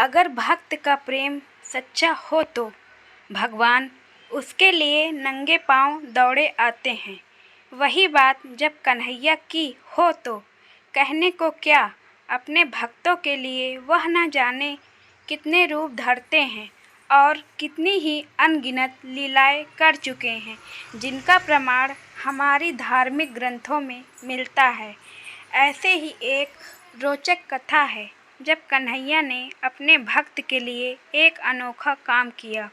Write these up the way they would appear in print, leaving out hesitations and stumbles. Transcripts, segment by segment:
अगर भक्त का प्रेम सच्चा हो तो भगवान उसके लिए नंगे पांव दौड़े आते हैं। वही बात जब कन्हैया की हो तो कहने को क्या, अपने भक्तों के लिए वह न जाने कितने रूप धरते हैं और कितनी ही अनगिनत लीलाएं कर चुके हैं, जिनका प्रमाण हमारी धार्मिक ग्रंथों में मिलता है। ऐसे ही एक रोचक कथा है जब कन्हैया ने अपने भक्त के लिए एक अनोखा काम किया।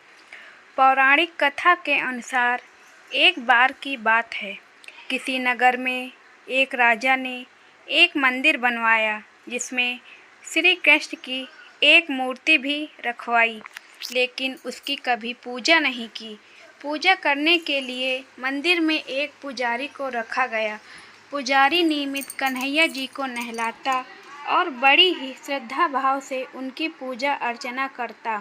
पौराणिक कथा के अनुसार एक बार की बात है, किसी नगर में एक राजा ने एक मंदिर बनवाया जिसमें श्री कृष्ण की एक मूर्ति भी रखवाई, लेकिन उसकी कभी पूजा नहीं की। पूजा करने के लिए मंदिर में एक पुजारी को रखा गया। पुजारी नियमित कन्हैया जी को नहलाता और बड़ी ही श्रद्धा भाव से उनकी पूजा अर्चना करता।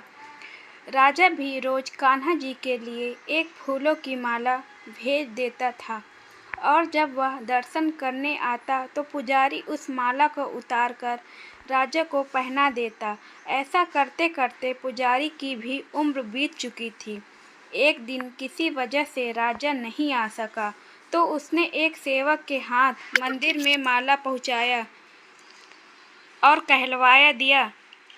राजा भी रोज कान्हा जी के लिए एक फूलों की माला भेज देता था और जब वह दर्शन करने आता तो पुजारी उस माला को उतारकर राजा को पहना देता। ऐसा करते करते पुजारी की भी उम्र बीत चुकी थी। एक दिन किसी वजह से राजा नहीं आ सका तो उसने एक सेवक के हाथ मंदिर में माला पहुंचाया और कहलवाया दिया,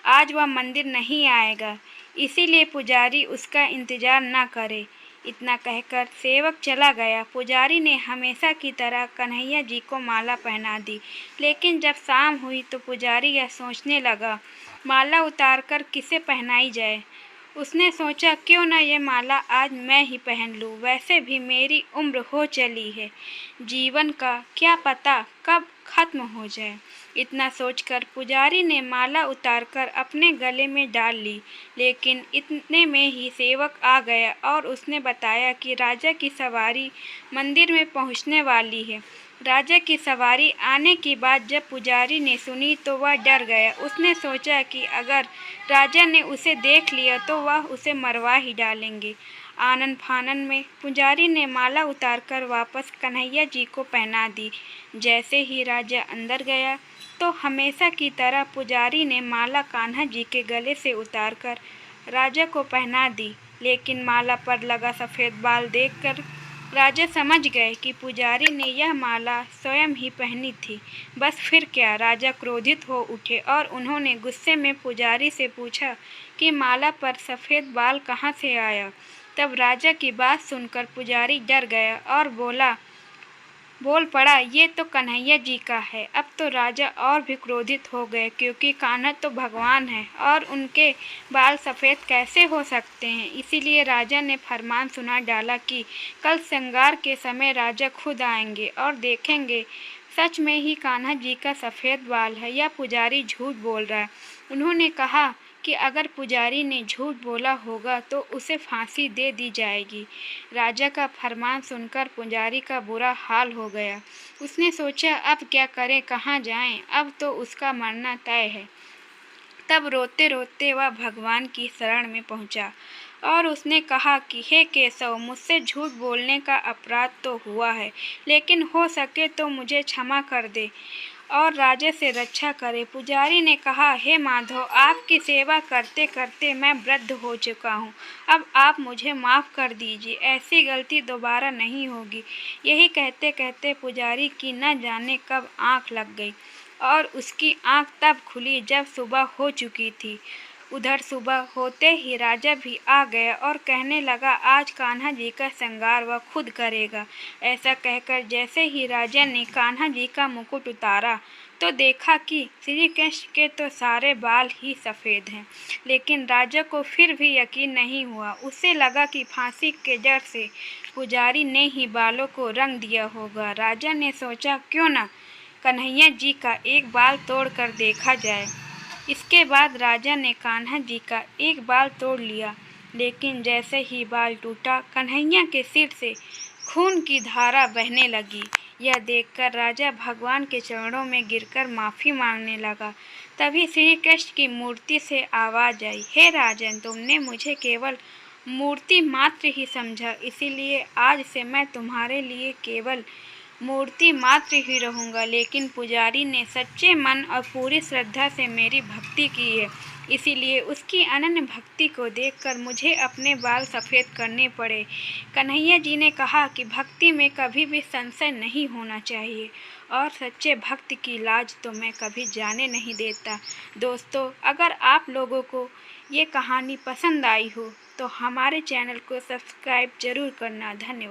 आज वह मंदिर नहीं आएगा, इसीलिए पुजारी उसका इंतज़ार न करे। इतना कहकर सेवक चला गया। पुजारी ने हमेशा की तरह कन्हैया जी को माला पहना दी, लेकिन जब शाम हुई तो पुजारी यह सोचने लगा, माला उतारकर किसे पहनाई जाए। उसने सोचा, क्यों न ये माला आज मैं ही पहन लूँ, वैसे भी मेरी उम्र हो चली है, जीवन का क्या पता कब खत्म हो जाए। इतना सोचकर पुजारी ने माला उतारकर अपने गले में डाल ली, लेकिन इतने में ही सेवक आ गया और उसने बताया कि राजा की सवारी मंदिर में पहुंचने वाली है। राजा की सवारी आने की बात जब पुजारी ने सुनी तो वह डर गया। उसने सोचा कि अगर राजा ने उसे देख लिया तो वह उसे मरवा ही डालेंगे। आनन फानन में पुजारी ने माला उतारकर वापस कन्हैया जी को पहना दी। जैसे ही राजा अंदर गया तो हमेशा की तरह पुजारी ने माला कान्हा जी के गले से उतारकर राजा को पहना दी, लेकिन माला पर लगा सफ़ेद बाल देखकर राजा समझ गए कि पुजारी ने यह माला स्वयं ही पहनी थी। बस फिर क्या, राजा क्रोधित हो उठे और उन्होंने गुस्से में पुजारी से पूछा कि माला पर सफ़ेद बाल कहाँ से आया। तब राजा की बात सुनकर पुजारी डर गया और बोल पड़ा, ये तो कन्हैया जी का है। अब तो राजा और भी क्रोधित हो गए, क्योंकि कान्हा तो भगवान है और उनके बाल सफ़ेद कैसे हो सकते हैं। इसीलिए राजा ने फरमान सुना डाला कि कल श्रृंगार के समय राजा खुद आएंगे और देखेंगे सच में ही कान्हा जी का सफ़ेद बाल है या पुजारी झूठ बोल रहा है। उन्होंने कहा कि अगर पुजारी ने झूठ बोला होगा तो उसे फांसी दे दी जाएगी। राजा का फरमान सुनकर पुजारी का बुरा हाल हो गया। उसने सोचा, अब क्या करें, कहाँ जाएं, अब तो उसका मरना तय है। तब रोते रोते वह भगवान की शरण में पहुंचा और उसने कहा कि हे केशव, मुझसे झूठ बोलने का अपराध तो हुआ है, लेकिन हो सके तो मुझे क्षमा कर दे और राजा से रक्षा करे। पुजारी ने कहा, हे माधव, आपकी सेवा करते करते मैं वृद्ध हो चुका हूँ, अब आप मुझे माफ़ कर दीजिए, ऐसी गलती दोबारा नहीं होगी। यही कहते कहते पुजारी की न जाने कब आँख लग गई और उसकी आँख तब खुली जब सुबह हो चुकी थी। उधर सुबह होते ही राजा भी आ गया और कहने लगा, आज कान्हा जी का श्रृंगार वह खुद करेगा। ऐसा कहकर जैसे ही राजा ने कान्हा जी का मुकुट उतारा तो देखा कि श्री कृष्ण के तो सारे बाल ही सफ़ेद हैं, लेकिन राजा को फिर भी यकीन नहीं हुआ। उसे लगा कि फांसी के डर से पुजारी ने ही बालों को रंग दिया होगा। राजा ने सोचा, क्यों ना कन्हैया जी का एक बाल तोड़ कर देखा जाए। इसके बाद राजा ने कान्हा जी का एक बाल तोड़ लिया, लेकिन जैसे ही बाल टूटा कन्हैया के सिर से खून की धारा बहने लगी। यह देखकर राजा भगवान के चरणों में गिरकर माफ़ी मांगने लगा। तभी श्री कृष्ण की मूर्ति से आवाज़ आई, हे राजन, तुमने मुझे केवल मूर्ति मात्र ही समझा, इसीलिए आज से मैं तुम्हारे लिए केवल मूर्ति मात्र ही रहूँगा। लेकिन पुजारी ने सच्चे मन और पूरी श्रद्धा से मेरी भक्ति की है, इसीलिए उसकी अनन्य भक्ति को देखकर मुझे अपने बाल सफ़ेद करने पड़े। कन्हैया जी ने कहा कि भक्ति में कभी भी संशय नहीं होना चाहिए और सच्चे भक्त की लाज तो मैं कभी जाने नहीं देता। दोस्तों, अगर आप लोगों को ये कहानी पसंद आई हो तो हमारे चैनल को सब्सक्राइब ज़रूर करना। धन्यवाद।